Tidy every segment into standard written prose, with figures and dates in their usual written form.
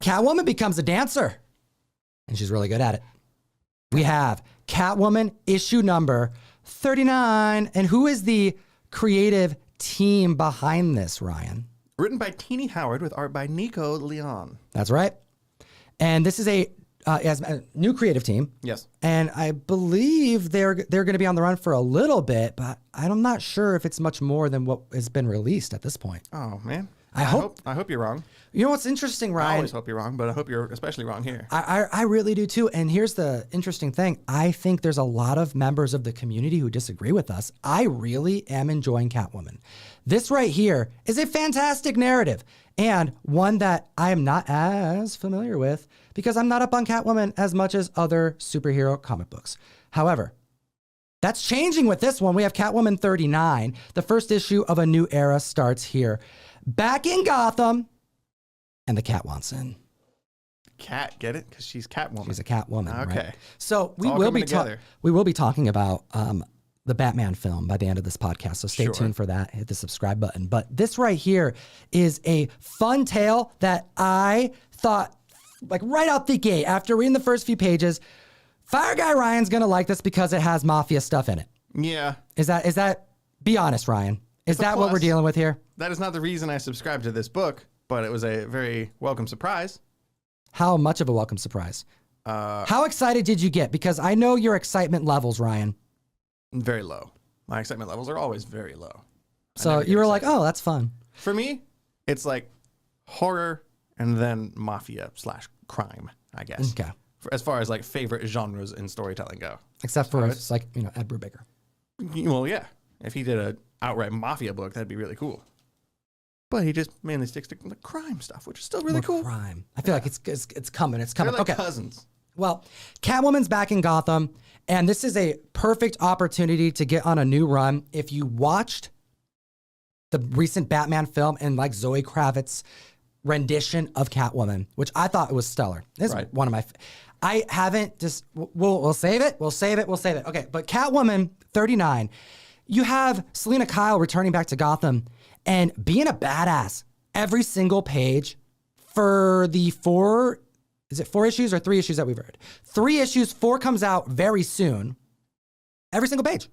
Catwoman becomes a dancer, and she's really good at it. We have Catwoman issue number 39. And who is the creative team behind this, Ryan? Written by Teenie Howard with art by Nico Leon. That's right. And this is a new creative team. Yes. And I believe they're going to be on the run for a little bit, but I'm not sure if it's much more than what has been released at this point. Oh, man. I hope you're wrong. You know what's interesting, Ryan? I always hope you're wrong, but I hope you're especially wrong here. I really do too. And here's the interesting thing. I think there's a lot of members of the community who disagree with us. I really am enjoying Catwoman. This right here is a fantastic narrative and one that I am not as familiar with because I'm not up on Catwoman as much as other superhero comic books. However, that's changing with this one. We have Catwoman 39. The first issue of a new era starts here. Back in Gotham, and the cat wants in. Cat, get it? Because she's Catwoman. She's a Catwoman. Okay. Right? So we will be talking about the Batman film by the end of this podcast. So stay tuned for that. Hit the subscribe button. But this right here is a fun tale that I thought, like right out the gate, after reading the first few pages, Fire Guy Ryan's gonna like this because it has Mafia stuff in it. Yeah. Is that? Be honest, Ryan. Is that what we're dealing with here? That is not the reason I subscribed to this book, but it was a very welcome surprise. How much of a welcome surprise? How excited did you get? Because I know your excitement levels, Ryan. Very low. My excitement levels are always very low. So you were like, oh, that's fun. For me, it's like horror and then mafia / crime, I guess. Okay. As far as like favorite genres in storytelling go. Except for it's like, Ed Brubaker. Well, yeah. If he did a outright mafia book, that'd be really cool. But he just mainly sticks to the crime stuff, which is still really cool. Crime. I feel like it's coming. It's coming. They're like okay. cousins. Well, Catwoman's back in Gotham, and this is a perfect opportunity to get on a new run. If you watched the recent Batman film and like Zoe Kravitz's rendition of Catwoman, which I thought was stellar. This is one of my. I haven't just. We'll save it. We'll save it. Okay, but Catwoman 39. You have Selena Kyle returning back to Gotham and being a badass every single page for the 4 issues or 3 issues that we've read? 3 issues, 4 comes out very soon. Every single page.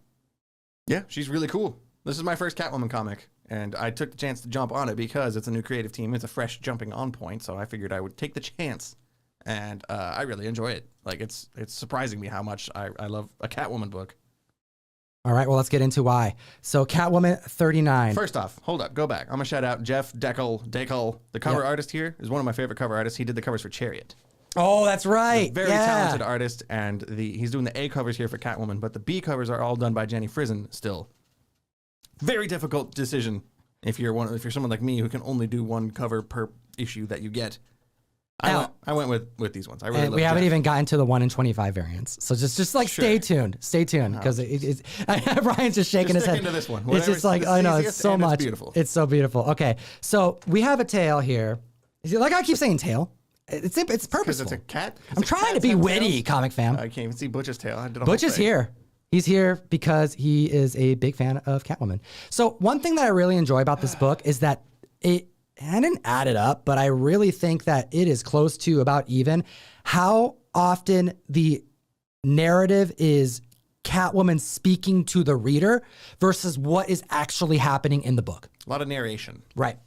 Yeah, she's really cool. This is my first Catwoman comic, and I took the chance to jump on it because it's a new creative team. It's a fresh jumping on point, so I figured I would take the chance, and I really enjoy it. Like, it's surprising me how much I love a Catwoman book. All right, well, let's get into why. So Catwoman 39. First off, hold up, go back. I'm going to shout out Jeff Deckel. The cover artist here is one of my favorite cover artists. He did the covers for Chariot. Oh, that's right. Very talented artist, and he's doing the A covers here for Catwoman, but the B covers are all done by Jenny Frison still. Very difficult decision if you're someone like me who can only do one cover per issue that you get. I went with these ones. I really love we haven't even gotten to the 1 in 25 variants. So just like stay tuned because Ryan's just shaking his head. Into this one. It's just like, I know, it's so much. It's beautiful. It's so beautiful. Okay, so we have a tale here. Is it like I keep saying tail? It's purposeful. Because it's a cat? I'm trying to be witty, comic fam. I can't even see Butch's tail. Butch is here. He's here because he is a big fan of Catwoman. So one thing that I really enjoy about this book is that I didn't add it up, but I really think that it is close to about even how often the narrative is Catwoman speaking to the reader versus what is actually happening in the book. A lot of narration. Right.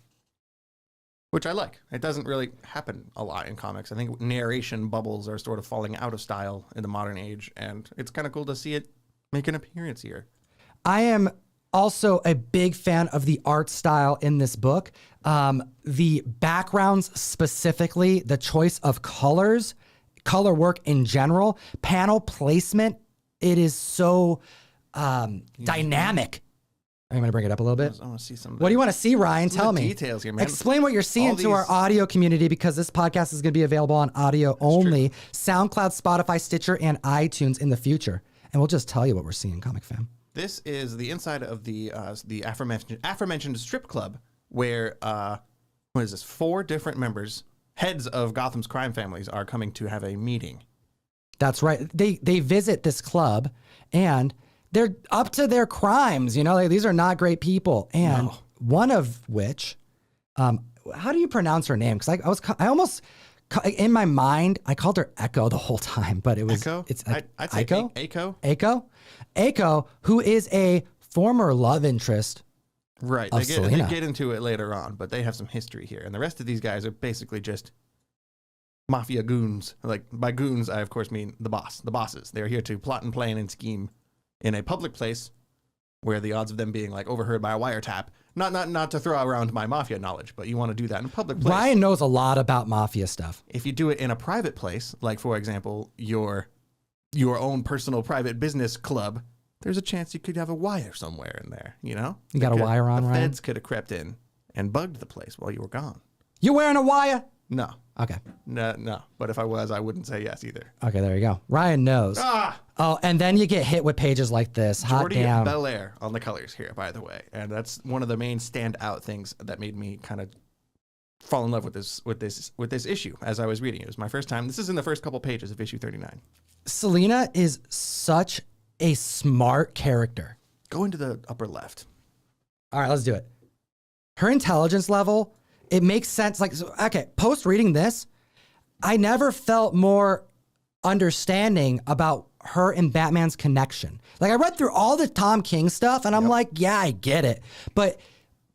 Which I like. It doesn't really happen a lot in comics. I think narration bubbles are sort of falling out of style in the modern age, and it's kind of cool to see it make an appearance here. I am also a big fan of the art style in this book. The backgrounds specifically, the choice of colors, color work in general, panel placement, it is so dynamic. I'm going to bring it up a little bit. I want to see some. What do you want to see, Ryan? Tell me. Details here, man. Explain what you're seeing to our audio community because this podcast is going to be available on audio only, SoundCloud, Spotify, Stitcher, and iTunes in the future. And we'll just tell you what we're seeing, Comic Fam. This is the inside of the aforementioned strip club where, 4 different members, heads of Gotham's crime families, are coming to have a meeting. That's right. They visit this club and they're up to their crimes. These are not great people. And one of which, how do you pronounce her name? Because I almost in my mind, I called her Echo the whole time, but it was Echo? it's I'd say Echo. Echo. Echo, who is a former love interest. Right. Of They Selena. get into it later on, but they have some history here. And the rest of these guys are basically just mafia goons. Like, by goons, I, of course, mean the bosses. They're here to plot and plan and scheme in a public place where the odds of them being, like, overheard by a wiretap, not to throw around my mafia knowledge, but you want to do that in a public place. Ryan knows a lot about mafia stuff. If you do it in a private place, like, for example, your own personal private business club, there's a chance you could have a wire somewhere in there, you know? You got a wire on, the Ryan? feds could have crept in and bugged the place while you were gone. You wearing a wire? No. Okay. No. But if I was, I wouldn't say yes either. Okay, there you go. Ryan knows. Oh, and then you get hit with pages like this. Hot Jordy damn. Belair on the colors here, by the way. And that's one of the main standout things that made me kind of fall in love with this issue as I was reading it. It was my first time. This is in the first couple pages of issue 39. Selena is such a smart character. Go into the upper left. All right, let's do it. Her intelligence level, it makes sense. Like, okay, post reading this, I never felt more understanding about her and Batman's connection. Like, I read through all the Tom King stuff and I'm like, yeah, I get it. But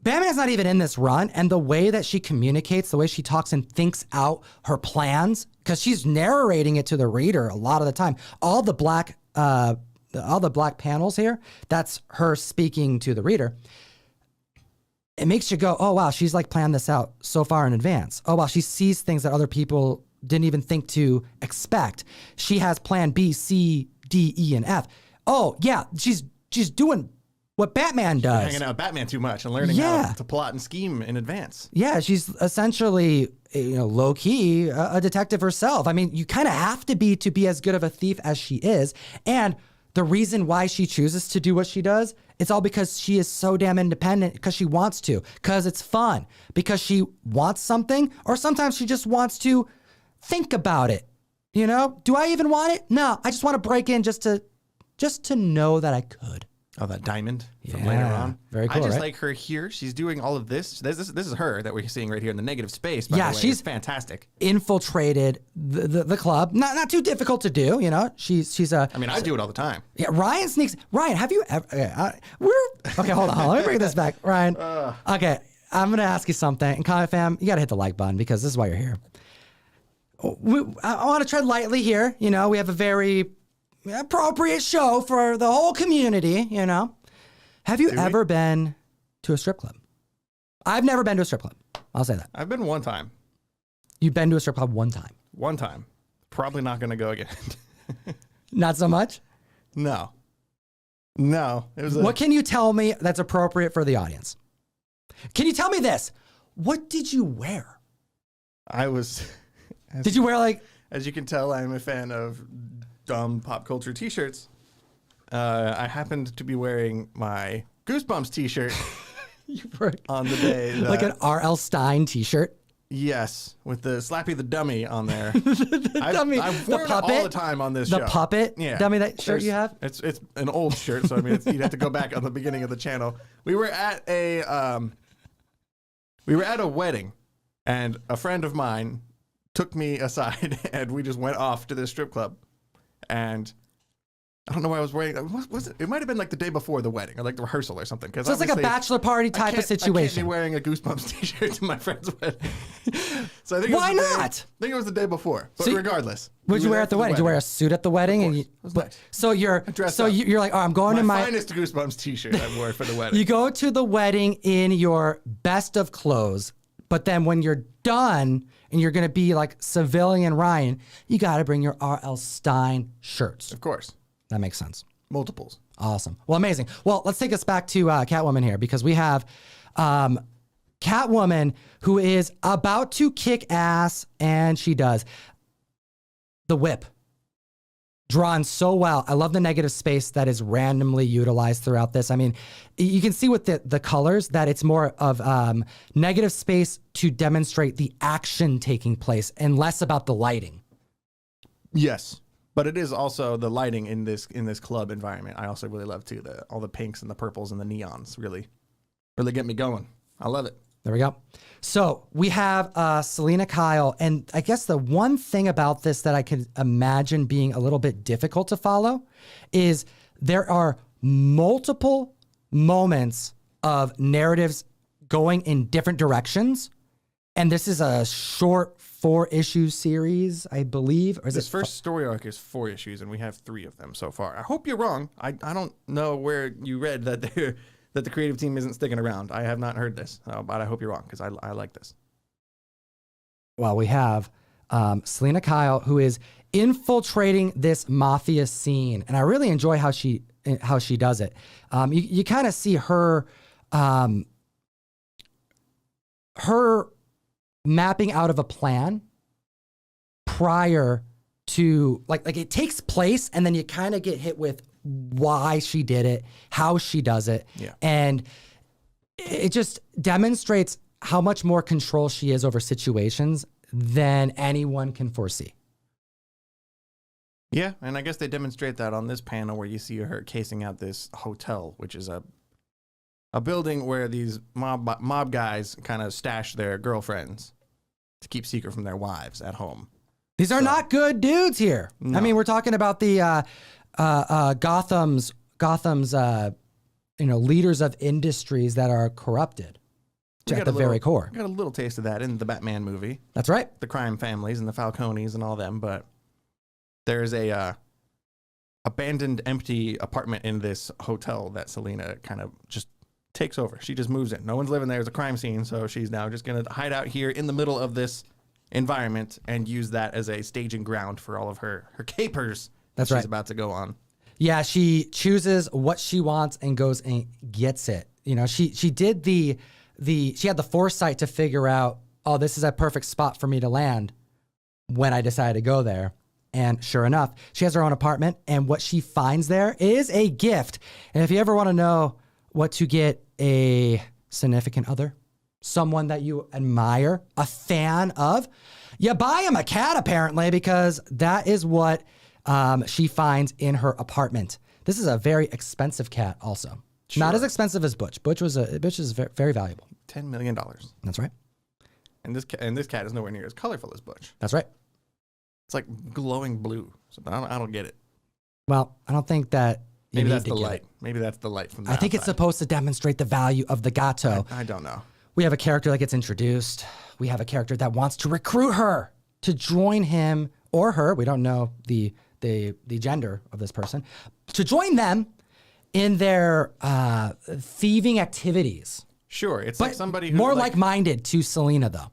Batman's not even in this run, and the way that she communicates, the way she talks and thinks out her plans, because she's narrating it to the reader a lot of the time. All the black panels here, that's her speaking to the reader. It makes you go, oh, wow, she's like planned this out so far in advance. Oh, wow, she sees things that other people didn't even think to expect. She has plan B, C, D, E, and F. Oh, yeah, she's doing what Batman does. Hanging out with Batman too much and learning how to plot and scheme in advance. Yeah, she's essentially, low key a detective herself. I mean, you kind of have to be as good of a thief as she is. And the reason why she chooses to do what she does, it's all because she is so damn independent, because she wants to, because it's fun, because she wants something, or sometimes she just wants to think about it. You know, do I even want it? No, I just want to break in just to know that I could. Oh, that diamond from later on. Very cool, I just right? like her here. She's doing all of this. This is her that we're seeing right here in the negative space. By the way. She's It's fantastic. Infiltrated the club. Not too difficult to do, you know. She's a. I mean, I do it all the time. Yeah, Ryan sneaks. Ryan, have you ever? Okay, hold on. Let me bring this back, Ryan. Okay, I'm gonna ask you something. And comment fam, you gotta hit the like button because this is why you're here. I want to tread lightly here. You know, we have a very appropriate show for the whole community. You know, have you ever been to a strip club? I've never been to a strip club. I'll say that. I've been one time. You've been to a strip club one time. One time. Probably not gonna go again. Not so much. No. It was. What can you tell me that's appropriate for the audience? Can you tell me this? What did you wear? I was. Did you wear like? As you can tell, I'm a fan of dumb pop culture T-shirts. I happened to be wearing my Goosebumps T-shirt on the day. Like an R.L. Stein T-shirt. Yes, with the Slappy the Dummy on there. Dummy, I've the worn it puppet, all the time on this show. The puppet dummy, that shirt you have? It's an old shirt, so I mean you'd have to go back on the beginning of the channel. We were at a wedding, and a friend of mine took me aside, and we just went off to this strip club, and I don't know why I was wearing. What was it? It might have been like the day before the wedding, or like the rehearsal or something. So it's like a bachelor party type of I situation. can't be wearing a Goosebumps T-shirt to my friend's wedding. So I think Why it was not? I think it was the day before. But regardless, what did you wear at the wedding? Did you wear a suit at the wedding? Of And course. It was nice. So you're like, oh, I'm going my to my finest Goosebumps T-shirt I wore for the wedding. You go to the wedding in your best of clothes, but then when you're done and you're going to be like civilian Ryan, you got to bring your R.L. Stein shirts. Of course, That makes sense. multiples. Awesome. Well, amazing. Well, let's take us back to Catwoman here, because we have Catwoman who is about to kick ass, and she does. The whip. Drawn so well. I love the negative space that is randomly utilized throughout this. I mean, you can see with the colors that it's more of negative space to demonstrate the action taking place and less about the lighting. Yes, but it is also the lighting in this club environment. I also really love too. All the pinks and the purples and the neons really get me going. I love it. There we go. So we have Selena Kyle. And I guess the one thing about this that I could imagine being a little bit difficult to follow is there are multiple moments of narratives going in different directions. And this is a short 4-issue series, I believe. Or is This it first story arc is 4 issues, and we have 3 of them so far. I hope you're wrong. I don't know where you read that that the creative team isn't sticking around. I have not heard this, but I hope you're wrong because I like this. Well, we have Selena Kyle, who is infiltrating this mafia scene, and I really enjoy how she does it. You kind of see her her mapping out of a plan prior to like it takes place, and then you kind of get hit with why she did it, how she does it, and it just demonstrates how much more control she is over situations than anyone can foresee. Yeah, and I guess they demonstrate that on this panel where you see her casing out this hotel, which is a building where these mob guys kind of stash their girlfriends to keep secret from their wives at home. These are not good dudes here. No. I mean, we're talking about the Gotham's leaders of industries that are corrupted at the very core. Got a little taste of that in the Batman movie. That's right. The crime families and the Falcones and all them, but there's a abandoned, empty apartment in this hotel that Selena kind of just takes over. She just moves in. No one's living there. It's a crime scene, so she's now just going to hide out here in the middle of this environment and use that as a staging ground for all of her capers That's she's right. about to go on. Yeah, she chooses what she wants and goes and gets it. You know, she did she had the foresight to figure out, oh, this is a perfect spot for me to land when I decided to go there. And sure enough, she has her own apartment, and what she finds there is a gift. And if you ever want to know what to get a significant other, someone that you admire, a fan of, you buy him a cat, apparently, because that is what she finds in her apartment. This is a very expensive cat also. Sure. Not as expensive as Butch. Butch is very valuable. $10 million. That's right. And this cat is nowhere near as colorful as Butch. That's right. It's like glowing blue. So I don't get it. Well, I don't think that you Maybe need that's to the get light. it. Maybe that's the light from the I think it's outside. supposed to demonstrate the value of the gato. I don't know. We have a character that gets introduced. We have a character that wants to recruit her to join him or her. We don't know the gender of this person. To join them in their thieving activities. Sure, it's But like somebody who more like-minded to Selena, though.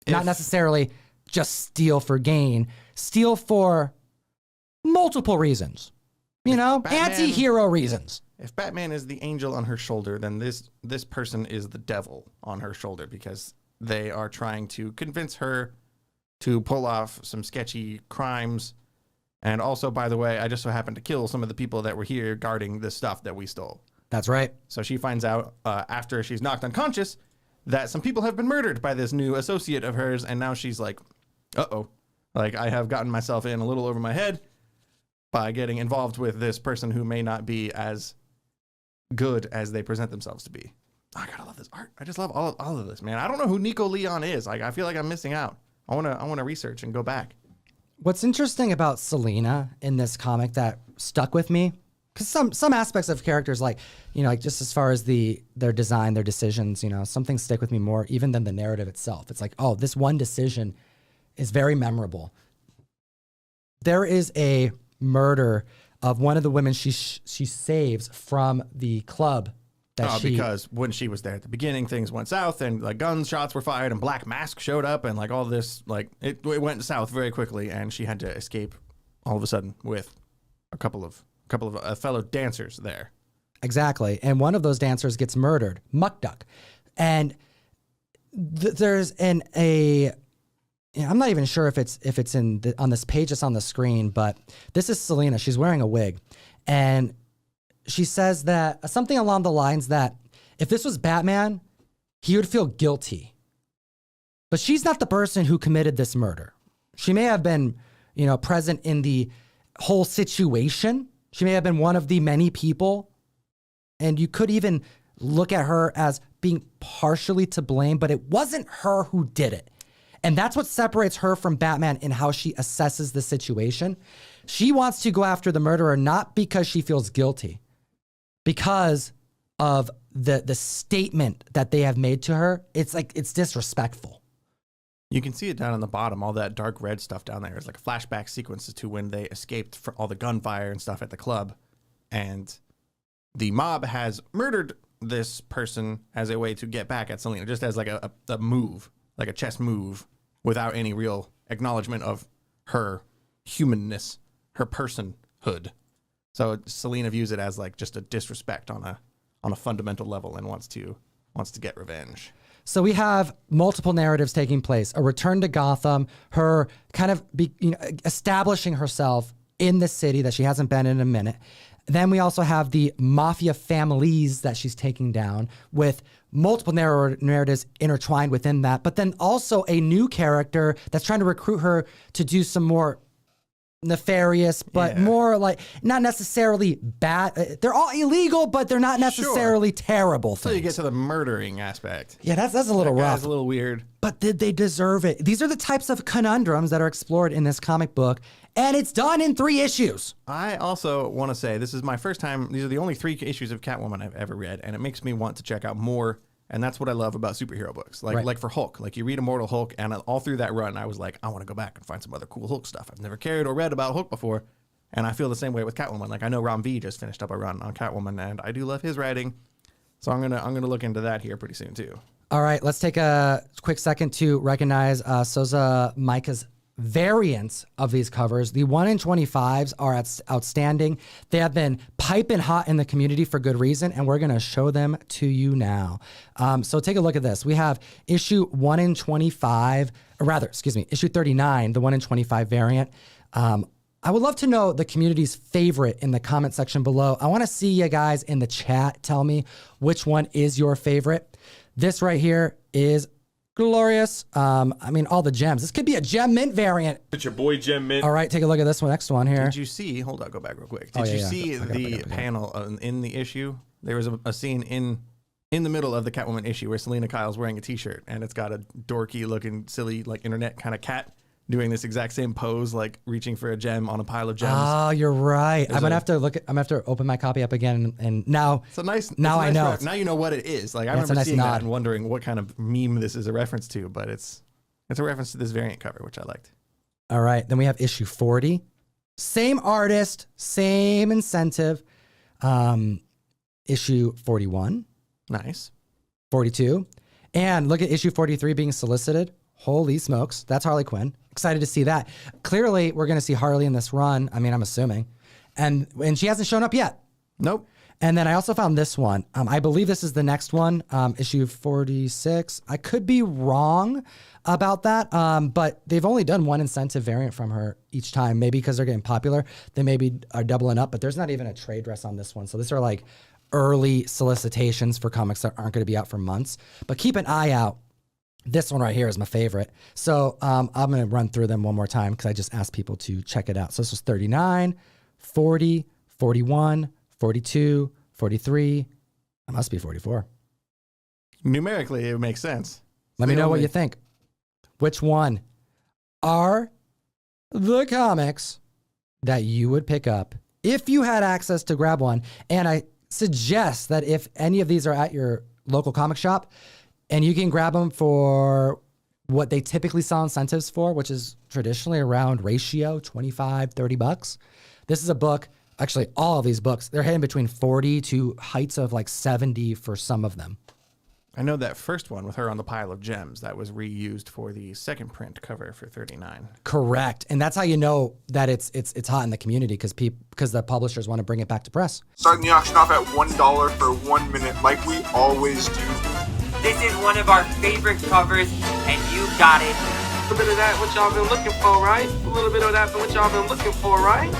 Not necessarily just steal for gain. Steal for multiple reasons. You know, Batman- anti-hero reasons. If Batman is the angel on her shoulder, then this person is the devil on her shoulder because they are trying to convince her to pull off some sketchy crimes. And also, by the way, I just so happened to kill some of the people that were here guarding the stuff that we stole. That's right. So she finds out after she's knocked unconscious that some people have been murdered by this new associate of hers. And now she's like, uh-oh, like I have gotten myself in a little over my head by getting involved with this person who may not be as good as they present themselves to be. Oh, I gotta love this art. I just love all of this, man. I don't know who Nico Leon is. Like, I feel like I'm missing out. I wanna research and go back. What's interesting about Selena in this comic that stuck with me, because some aspects of characters, like, you know, like just as far as their design, their decisions, you know, some things stick with me more even than the narrative itself. It's like, oh, this one decision is very memorable. There is a murder of one of the women she saves from the club that because when she was there at the beginning, things went south and like gunshots were fired and Black Mask showed up and like all this, like it went south very quickly and she had to escape all of a sudden with a couple of fellow dancers there. Exactly. And one of those dancers gets murdered, Muck Duck. And there's I'm not even sure if it's on this page that's on the screen, but this is Selena. She's wearing a wig. And she says that something along the lines that if this was Batman, he would feel guilty. But she's not the person who committed this murder. She may have been, you know, present in the whole situation. She may have been one of the many people. And you could even look at her as being partially to blame, but it wasn't her who did it. And that's what separates her from Batman in how she assesses the situation. She wants to go after the murderer not because she feels guilty, because of the statement that they have made to her. It's like, it's disrespectful. You can see it down on the bottom. All that dark red stuff down there is like a flashback sequences to when they escaped from all the gunfire and stuff at the club. And the mob has murdered this person as a way to get back at Selina, just as like a move, like a chess move, without any real acknowledgement of her humanness, her personhood. So Selina views it as like just a disrespect on a fundamental level and wants to get revenge. So we have multiple narratives taking place: a return to Gotham, her kind of establishing herself in the city that she hasn't been in a minute. Then we also have the Mafia families that she's taking down, with multiple narratives intertwined within that. But then also a new character that's trying to recruit her to do some more nefarious, but more like not necessarily bad. They're all illegal, but they're not necessarily terrible things. So you get to the murdering aspect. Yeah, that's a little rough. That's a little weird. But did they deserve it? These are the types of conundrums that are explored in this comic book, and it's done in 3 issues. I also want to say this is my first time. These are the only 3 issues of Catwoman I've ever read, and it makes me want to check out more. And that's what I love about superhero books. Like for Hulk, like you read Immortal Hulk, and all through that run, I was like, I want to go back and find some other cool Hulk stuff. I've never carried or read about Hulk before. And I feel the same way with Catwoman. Like I know Ram V just finished up a run on Catwoman, and I do love his writing. So I'm gonna look into that here pretty soon too. All right, let's take a quick second to recognize Souza Micah's variants of these covers. The 1 in 25s are outstanding. They have been piping hot in the community for good reason, and we're going to show them to you now. So take a look at this. We have issue 1 in 25, or rather, excuse me, issue 39, the 1 in 25 variant. I would love to know the community's favorite in the comment section below. I want to see you guys in the chat tell me which one is your favorite. This right here is glorious. I mean, all the gems. This could be a gem mint variant. It's your boy Gem Mint. All right, take a look at this one. Next one here. Did you see? Hold on, go back real quick. Did you see the panel in the issue? There was a scene in the middle of the Catwoman issue where Selina Kyle's wearing a T-shirt, and it's got a dorky looking, silly, like internet kind of cat doing this exact same pose, like reaching for a gem on a pile of gems. Oh, you're right. I'm gonna have to look. I'm gonna have to open my copy up again, and now. It's a nice. Now I know. Now you know what it is. Like I remember seeing that and wondering what kind of meme this is a reference to, but it's a reference to this variant cover, which I liked. All right, then we have issue 40. Same artist, same incentive. Issue 41. Nice. 42, and look at issue 43 being solicited. Holy smokes, that's Harley Quinn. Excited to see that. Clearly, we're going to see Harley in this run. I mean, I'm assuming. And she hasn't shown up yet. Nope. And then I also found this one. I believe this is the next one, issue 46. I could be wrong about that, but they've only done 1 incentive variant from her each time. Maybe because they're getting popular. They maybe are doubling up, but there's not even a trade dress on this one. So these are like early solicitations for comics that aren't going to be out for months. But keep an eye out. This one right here is my favorite. So I'm going to run through them one more time because I just asked people to check it out. So this was 39, 40, 41, 42, 43. It must be 44. Numerically, it makes sense. Let me know what you think. Which one are the comics that you would pick up if you had access to grab one? And I suggest that if any of these are at your local comic shop, and you can grab them for what they typically sell incentives for, which is traditionally around ratio, 25, 30 bucks. This is a book, actually all of these books, they're hitting between 40 to heights of like 70 for some of them. I know that first one with her on the pile of gems that was reused for the second print cover for 39. Correct. And that's how you know that it's hot in the community because the publishers want to bring it back to press. Starting the auction off at $1 for 1 minute like we always do. This is one of our favorite covers, and you got it. A little bit of that, what y'all been looking for, right? A little bit of that, what y'all been looking for, right?